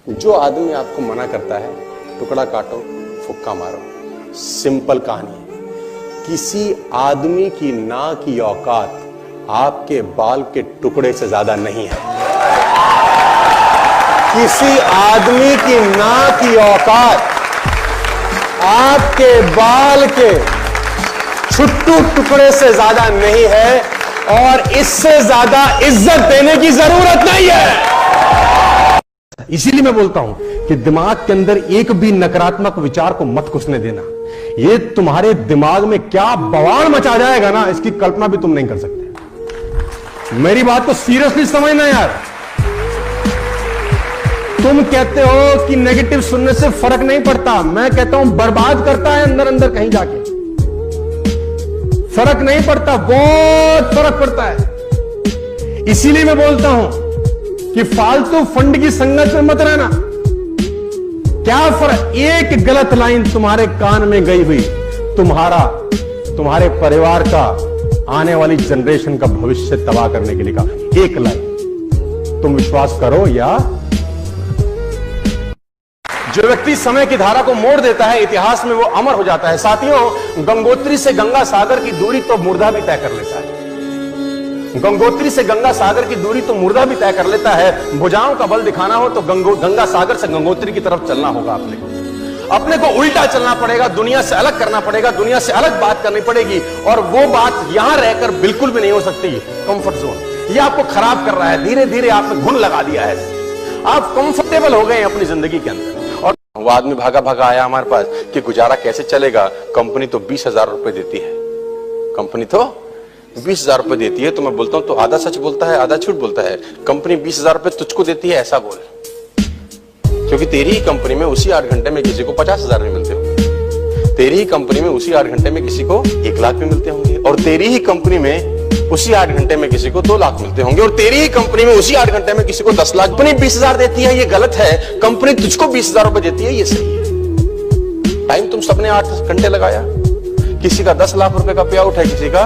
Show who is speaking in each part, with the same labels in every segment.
Speaker 1: जो आदमी आपको मना करता है, टुकड़ा काटो, फुक्का मारो। सिंपल कहानी है। किसी आदमी की ना की औकात आपके बाल के टुकड़े से ज्यादा नहीं है। किसी आदमी की ना की औकात आपके बाल के छुट्टू टुकड़े से ज्यादा नहीं है, और इससे ज्यादा इज्जत देने की जरूरत नहीं है। इसीलिए मैं बोलता हूं कि दिमाग के अंदर एक भी नकारात्मक विचार को मत घुसने देना। ये तुम्हारे दिमाग में क्या बवाल मचा जाएगा ना, इसकी कल्पना भी तुम नहीं कर सकते। मेरी बात को सीरियसली समझना यार। तुम कहते हो कि नेगेटिव सुनने से फर्क नहीं पड़ता, मैं कहता हूं बर्बाद करता है अंदर अंदर कहीं जाके। फर्क नहीं पड़ता, बहुत फर्क पड़ता है। इसीलिए मैं बोलता हूं कि फालतू फंड की संगत में मत रहना। क्या फर्क, एक गलत लाइन तुम्हारे कान में गई हुई तुम्हारे परिवार का, आने वाली जनरेशन का भविष्य तबाह करने के लिए कहा। एक लाइन, तुम विश्वास करो या। जो व्यक्ति समय की धारा को मोड़ देता है, इतिहास में वो अमर हो जाता है। साथियों, गंगोत्री से गंगा सागर की दूरी तो मुर्दा भी तय कर लेता है। गंगोत्री से गंगा सागर की दूरी तो मुर्दा भी तय कर लेता है। भुजाओं का बल दिखाना हो तो गंगा सागर से गंगोत्री की तरफ चलना होगा। अपने को उल्टा चलना पड़ेगा, दुनिया से अलग करना पड़ेगा, दुनिया से अलग बात करनी पड़ेगी। और वो बात यहां रहकर बिल्कुल भी नहीं हो सकती। कंफर्ट जोन ये आपको खराब कर रहा है। धीरे धीरे आपने घुन लगा दिया है। आप कंफर्टेबल हो गए अपनी जिंदगी के अंदर। और वो आदमी भागा भागा आया हमारे पास कि गुजारा कैसे चलेगा। कंपनी तो 20,000 रुपए देती है। कंपनी तो 20,000 रुपए देती है। तो मैं बोलता हूं तो आधा सच बोलता है, आधा झूठ बोलता है। कंपनी 20,000 रुपए तुझको देती है ऐसा बोल, क्योंकि तेरी ही कंपनी में उसी 8 घंटे में किसी को 50,000 भी मिलते होंगे। तेरी ही कंपनी में उसी 8 घंटे में किसी को 1 लाख भी मिलते होंगे। और तेरी ही कंपनी में उसी 8 घंटे में किसी को 2 लाख मिलते होंगे। और तेरी ही कंपनी में उसी 8 घंटे में किसी को 10 लाख। कंपनी 20,000 देती है, ये गलत है। कंपनी तुझको 20,000 रुपए देती है, ये सही है। टाइम तुम सबने 8 घंटे लगाया। किसी का 10 लाख रुपए का पे आउट है, किसी का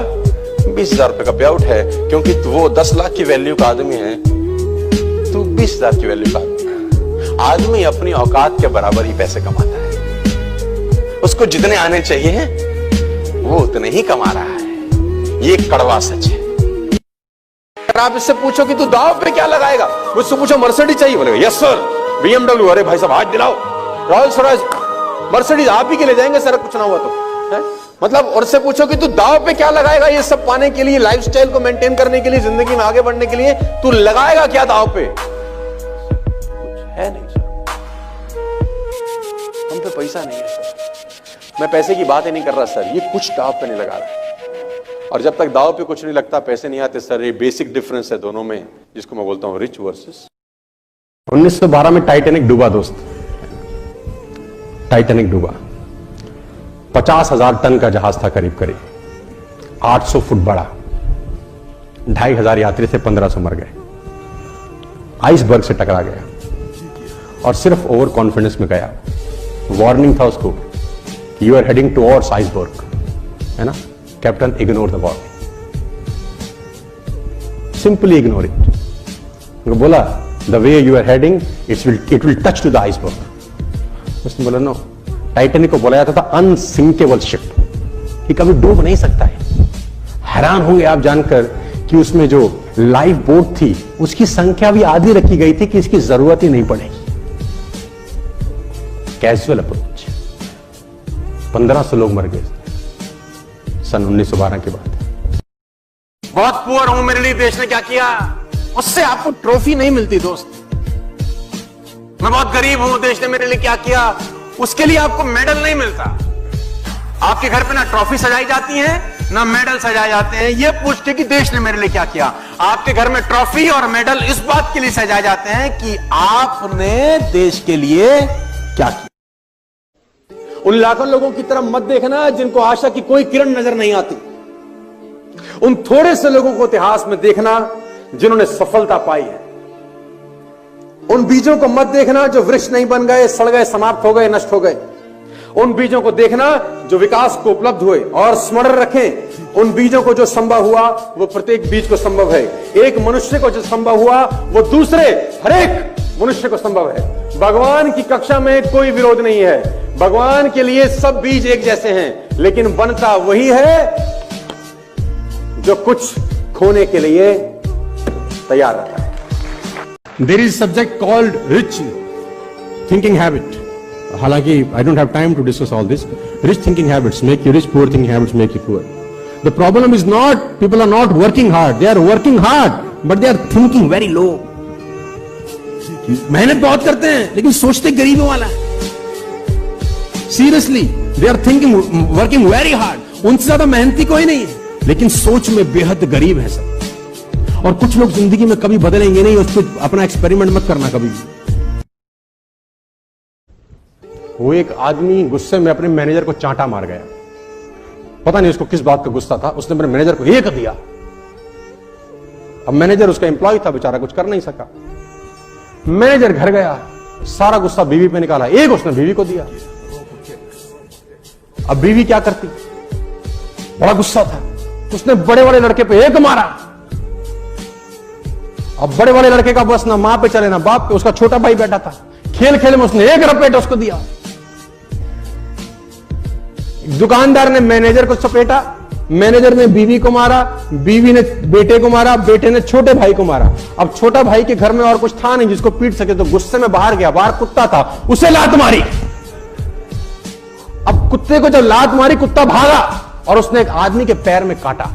Speaker 1: 20,000 रुपए का पे आउट है। क्योंकि वो 10 लाख की वैल्यू का आदमी है, तू 20,000 की वैल्यू का आदमी है। आदमी अपनी औकात के बराबर ही पैसे कमाता है। उसको जितने आने चाहिए वो उतने ही कमा रहा है। ये कड़वा सच है। अगर आप इससे पूछो कि तू दांव पे क्या लगाएगा, मुझसे पूछो मर्सिडीज चाहिए, बोलेगा यस सर। BMW, अरे भाई साहब हाथ दिलाओ। रॉयल्स रॉयस, मर्सिडीज आप ही के ले जाएंगे सर, कुछ ना हुआ तो है? मतलब, और से पूछो कि तू दांव पे क्या लगाएगा, ये सब पाने के लिए, लाइफस्टाइल को मेंटेन करने के लिए, जिंदगी में आगे बढ़ने के लिए तू लगाएगा क्या दांव पे? कुछ है नहीं सर, हम पे पैसा नहीं है सर। मैं पैसे की बात ही नहीं कर रहा सर, ये कुछ दांव पे नहीं लगा रहा। और जब तक दांव पे कुछ नहीं लगता, पैसे नहीं आते सर। ये बेसिक डिफरेंस है दोनों में, जिसको मैं बोलता हूं रिच वर्सेस। 1912 में टाइटैनिक डूबा दोस्त। टाइटैनिक डूबा, 50,000 टन का जहाज था करीब करीब, 800 फुट बड़ा, 2,500 यात्री थे, 1,500 मर गए। आइसबर्ग से टकरा गया और सिर्फ ओवर कॉन्फिडेंस में गया। वार्निंग था उसको, you are heading towards iceberg, है ना। Captain, ignore the warning, simply ignore it. बोला the way you are heading it will touch to the iceberg. उसने बोला नो, टाइटैनिक को बोला जाता था अनसिंकेबल शिप, कि कभी डूब नहीं सकता है। हैरान होंगे आप जानकर कि उसमें जो लाइफ बोट थी उसकी संख्या भी आधी रखी गई थी कि इसकी जरूरत ही नहीं पड़ेगी। Casual approach. 1,500 लोग मर गए सन 1912 के बाद। बहुत पुअर हूं, मेरे लिए देश ने क्या किया, उससे आपको ट्रॉफी नहीं मिलती दोस्त। मैं बहुत गरीब हूं, देश ने मेरे लिए क्या किया, उसके लिए आपको मेडल नहीं मिलता। आपके घर पे ना ट्रॉफी सजाई जाती है, ना मेडल सजाए जाते हैं ये पूछ के कि देश ने मेरे लिए क्या किया। आपके घर में ट्रॉफी और मेडल इस बात के लिए सजाए जाते हैं कि आपने देश के लिए क्या किया। उन लाखों लोगों की तरफ मत देखना जिनको आशा की कोई किरण नजर नहीं आती। उन थोड़े से लोगों को इतिहास में देखना जिन्होंने सफलता पाई है। उन बीजों को मत देखना जो वृक्ष नहीं बन गए, सड़ गए, समाप्त हो गए, नष्ट हो गए। उन बीजों को देखना जो विकास को उपलब्ध हुए। और स्मरण रखें, उन बीजों को जो संभव हुआ वो प्रत्येक बीज को संभव है। एक मनुष्य को जो संभव हुआ वो दूसरे हर एक मनुष्य को संभव है। भगवान की कक्षा में कोई विरोध नहीं है। भगवान के लिए सब बीज एक जैसे हैं, लेकिन बनता वही है जो कुछ खोने के लिए तैयार रहता है। There is subject called rich thinking habit. हालांकि I don't have time to discuss all this. Rich thinking habits make you rich, poor thinking habits make you poor. The problem is not people are not working hard, they are working hard but they are thinking very low. मेहनत बहुत करते हैं लेकिन सोचते गरीबों वाला। Seriously they are thinking working very hard. उनसे ज्यादा मेहनती कोई नहीं है, लेकिन सोच में बेहद गरीब है सब। और कुछ लोग जिंदगी में कभी बदलेंगे नहीं, उस पर अपना एक्सपेरिमेंट मत करना कभी भी। वो एक आदमी गुस्से में अपने मैनेजर को चांटा मार गया। पता नहीं उसको किस बात का गुस्सा था, उसने अपने मैनेजर को एक दिया। अब मैनेजर उसका एम्प्लॉय था, बेचारा कुछ कर नहीं सका। मैनेजर घर गया, सारा गुस्सा बीवी पे निकाला, एक उसने बीवी को दिया। अब बीवी क्या करती, बड़ा गुस्सा था, उसने बड़े वाले लड़के पे एक मारा। अब बड़े वाले लड़के का बस ना मां पे चले ना बाप पे, उसका छोटा भाई बैठा था, खेल खेल में उसने एक रपेट उसको दिया। दुकानदार ने मैनेजर को सपेटा, मैनेजर ने बीवी को मारा, बीवी ने बेटे को मारा, बेटे ने छोटे भाई को मारा। अब छोटा भाई के घर में और कुछ था नहीं जिसको पीट सके, तो गुस्से में बाहर गया, बाहर कुत्ता था, उसे लात मारी। अब कुत्ते को जब लात मारी, कुत्ता भागा और उसने एक आदमी के पैर में काटा,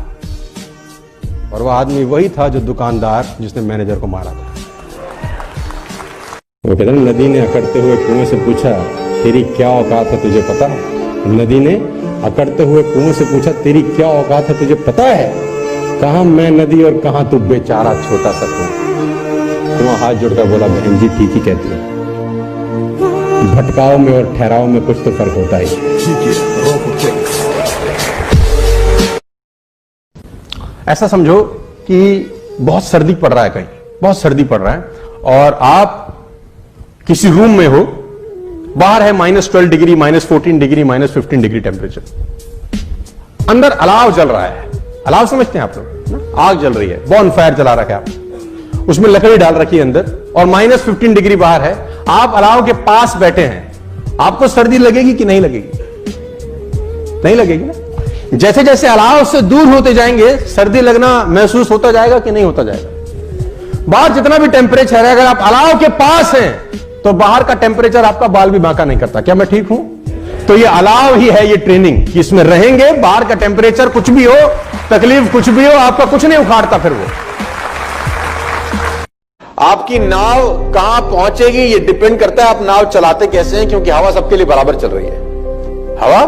Speaker 1: और वह आदमी वही था जो दुकानदार जिसने मैनेजर को मारा था। वो कहते हैं, नदी ने अकड़ते हुए कुएं से पूछा, तेरी क्या औकात है तुझे पता? नदी ने अकड़ते हुए कुएं से पूछा, तेरी क्या औकात है तुझे पता है? कहां मैं नदी और कहां तू बेचारा छोटा सा कुआं। हाथ जोड़कर बोला, बहन जी ठीक ही कहती है, भटकाव में और ठहराव में कुछ तो फर्क होता है। ऐसा समझो कि बहुत सर्दी पड़ रहा है, कहीं बहुत सर्दी पड़ रहा है, और आप किसी रूम में हो, बाहर है -12 डिग्री, -14 डिग्री, -15 डिग्री टेम्परेचर, अंदर अलाव जल रहा है। अलाव समझते हैं आप लोग, आग जल रही है, बॉन फायर जला रखा है आप, उसमें लकड़ी डाल रखी है अंदर, और -15 डिग्री बाहर है। आप अलाव के पास बैठे हैं, आपको सर्दी लगेगी कि नहीं लगेगी? नहीं लगेगी ना। जैसे जैसे अलाव से दूर होते जाएंगे, सर्दी लगना महसूस होता जाएगा कि नहीं होता जाएगा? बाहर जितना भी टेम्परेचर है, अगर आप अलाव के पास हैं तो बाहर का टेम्परेचर आपका बाल भी बांका नहीं करता। क्या मैं ठीक हूं? तो ये अलाव ही है, ये ट्रेनिंग कि इसमें रहेंगे, बाहर का टेम्परेचर कुछ भी हो, तकलीफ कुछ भी हो, आपका कुछ नहीं उखाड़ता। फिर वो आपकी नाव कहां पहुंचेगी ये डिपेंड करता है आप नाव चलाते कैसे हैं, क्योंकि हवा सबके लिए बराबर चल रही है। हवा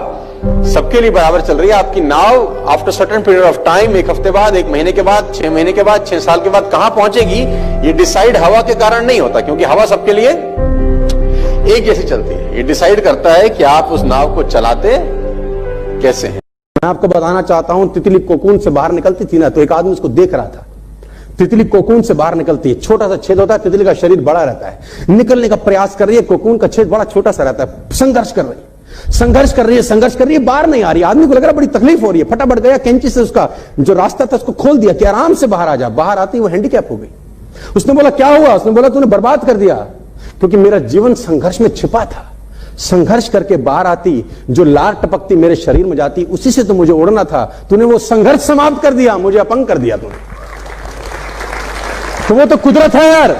Speaker 1: सबके लिए बराबर चल रही है। आपकी नाव after certain period of time, एक हफ्ते बाद, 1 महीने के बाद, 6 महीने के बाद, 6 साल के बाद कहां पहुंचेगी, ये डिसाइड हवा के कारण नहीं होता, क्योंकि हवा सबके लिए एक जैसी चलती है। ये डिसाइड करता है कि आप उस नाव को चलाते कैसे हैं। मैं आपको बताना चाहता हूं, तितली कोकून से बाहर निकलती थी ना, तो एक आदमी उसको देख रहा था। तितली कोकून से बाहर निकलती है, छोटा सा छेद होता है, तितली का शरीर बड़ा रहता है, निकलने का प्रयास कर रही है, कोकून का छेद बड़ा छोटा सा रहता है, संघर्ष कर रही है, संघर्ष कर रही है, बाहर नहीं आ रही। आदमी को लग रहा है बड़ी तकलीफ हो रही है, फटाफट गया, कैंची से उसका जो रास्ता था उसको खोल दिया कि आराम से बाहर आ जा। बाहर आती वो हैंडीकैप हो गई। उसने बोला, क्या हुआ? उसने बोला, तूने बर्बाद कर दिया, क्योंकि मेरा जीवन संघर्ष में छिपा था। संघर्ष करके बाहर आती, जो लार टपकती मेरे शरीर में जाती, उसी से तो मुझे उड़ना था। तूने वो संघर्ष समाप्त कर दिया, मुझे अपंग कर दिया तूने। तो वो तो कुदरत है यार,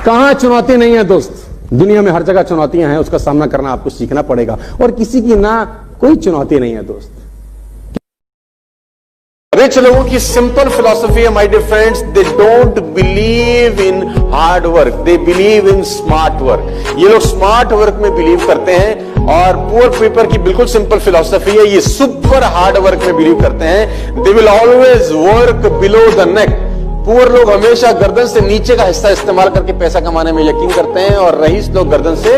Speaker 1: कहां चुनौती नहीं है दोस्त। दुनिया में हर जगह चुनौतियां हैं, उसका सामना करना आपको सीखना पड़ेगा, और किसी की ना कोई चुनौती नहीं है दोस्त। रिच लोगों की सिंपल फिलॉसफी है my dear friends, they don't believe in hard work, they believe in smart work. ये लोग स्मार्ट वर्क में बिलीव करते हैं, और पुअर पीपल की बिल्कुल सिंपल फिलॉसफी है, ये सुपर हार्ड वर्क में बिलीव करते हैं। They will always work below the neck. Poor लोग हमेशा गर्दन से नीचे का हिस्सा इस्तेमाल करके पैसा कमाने में यकीन करते हैं, और रईस लोग गर्दन से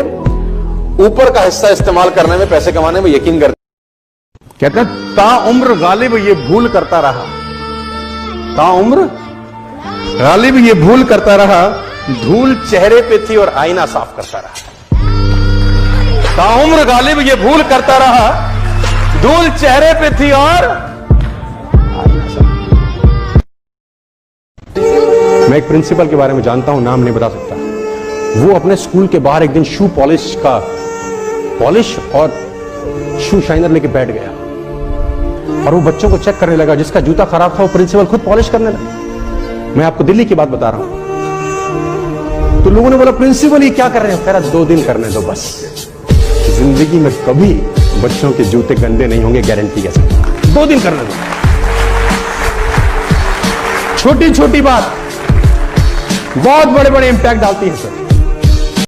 Speaker 1: ऊपर का हिस्सा इस्तेमाल करने में, पैसे कमाने में यकीन करते हैं। कहते हैं, ताउम्र गालिब ये भूल करता रहा, ताउम्र गालिब ये भूल करता रहा, धूल चेहरे पे थी और आईना साफ करता रहा। ताउम्र गालिब ये भूल करता रहा, धूल चेहरे पे थी और मैं एक प्रिंसिपल के बारे में जानता हूं, नाम नहीं बता सकता। वो अपने स्कूल के बाहर एक दिन शू पॉलिश और शू शाइनर लेके बैठ गया और वो बच्चों को चेक करने लगा। जिसका जूता खराब था वो प्रिंसिपल खुद पॉलिश करने लगा। मैं आपको दिल्ली की बात बता रहा हूं। तो लोगों ने बोला प्रिंसिपल ये क्या कर रहे हैं? कह रहा 2 दिन करने दो बस, जिंदगी में कभी बच्चों के जूते गंदे नहीं होंगे, गारंटी है सर। 2 दिन करने दो। छोटी छोटी बात बहुत बड़े बड़े इंपैक्ट डालती है सर।